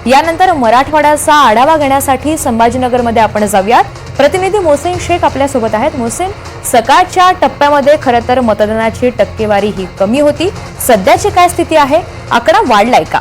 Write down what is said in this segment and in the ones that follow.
यानंतर मराठवाड्याचा आढावा घेण्यासाठी संभाजीनगरमध्ये आपण जाऊयात। प्रतिनिधी मोहसिन शेख आपल्या सोबत आहेत। मोहसिन, सकाळच्या टप्प्यामध्ये खरं तर मतदानाची टक्केवारी ही कमी होती, सध्याची काय स्थिती आहे? आकडा वाढलाय का?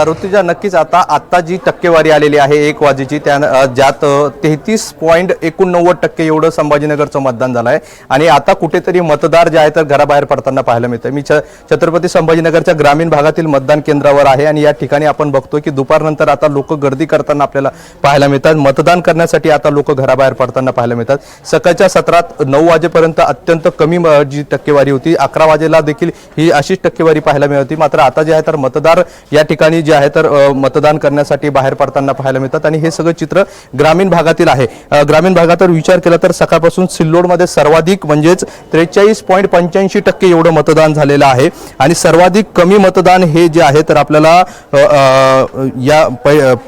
ऋतुजा, नक्कीच आता जी टक्केवारी आलेली आहे 1 वाजेची, ज्यात 33.89% एवढं संभाजीनगरचं मतदान झालं आहे आणि आता कुठेतरी मतदार जे आहे तर घराबाहेर पडताना पाहायला मिळतं। मी छत्रपती संभाजीनगरच्या ग्रामीण भागातील मतदान केंद्रावर आहे आणि या ठिकाणी आपण बघतोय की दुपारनंतर आता लोक गर्दी करताना आपल्याला पाहायला मिळतात। मतदान करण्यासाठी आता लोक घराबाहेर पडताना पाहायला मिळतात। सकाळच्या सत्रात 9 वाजेपर्यंत अत्यंत कमी जी टक्केवारी होती, 11 वाजेला देखील ही अशीच टक्केवारी पाहायला मिळते। मात्र आता जे आहे तर मतदार या ठिकाणी जे आहे तर मतदान करण्यासाठी बाहेर पडताना पाहायला मिळतात आणि हे सगळं चित्र ग्रामीण भागातील आहे। ग्रामीण भागात विचार केला तर सकाळपासून सिल्लोडमध्ये सर्वाधिक म्हणजेच 43.85% एवढं मतदान झालेलं आहे आणि सर्वाधिक कमी मतदान हे जे आहे तर आपल्याला या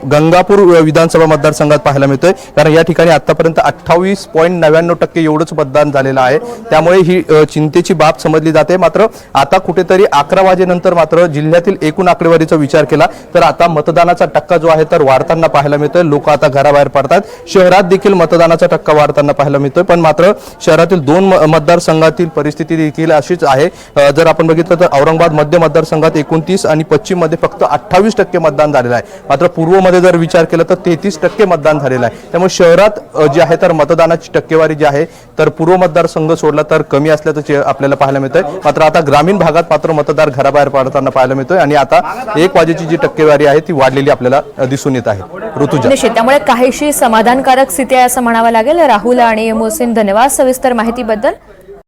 गंगापूर विधानसभा मतदारसंघात पाहायला मिळतोय, कारण या ठिकाणी आतापर्यंत 28.99% एवढंच मतदान झालेलं आहे। त्यामुळे ही चिंतेची बाब समजली जाते। मात्र आता कुठेतरी 11 वाजेनंतर मात्र जिल्ह्यातील एकूण आकडेवारीचा विचार केला तर आता मतदानाचा टक्का जो आहे तर वाढताना पाहायला मिळतोय। लोक आता घराबाहेर पडतात। शहरात देखील मतदानाचा टक्का वाढताना पाहायला मिळतोय, पण मात्र शहरातील 2 मतदारसंघातील परिस्थिती देखील अशीच आहे। जर आपण बघितलं तर औरंगाबाद मध्य मतदारसंघात 29 आणि पश्चिम मध्ये फक्त 28% मतदान झालेलं आहे। मात्र पूर्वमध्ये जर विचार केला तर 33% मतदान झालेलं आहे। त्यामुळे शहरात जे आहे तर मतदानाची टक्केवारी जी आहे तर पूर्व मतदारसंघ सोडला तर कमी असल्याचं आपल्याला पाहायला मिळतंय। मात्र आता ग्रामीण भागात मात्र मतदार घराबाहेर पडताना पाहायला मिळतोय आणि आता 1 वाजेची जी टक्केवारी आहे ती वाढलेली आपल्याला दिसून येत आहे। ऋतुजा, निश्चित त्यामुळे काहीशी समाधानकारक स्थिती आहे असं म्हणावं लागेल। राहुल आणि मोहसिन, धन्यवाद सविस्तर माहितीबद्दल।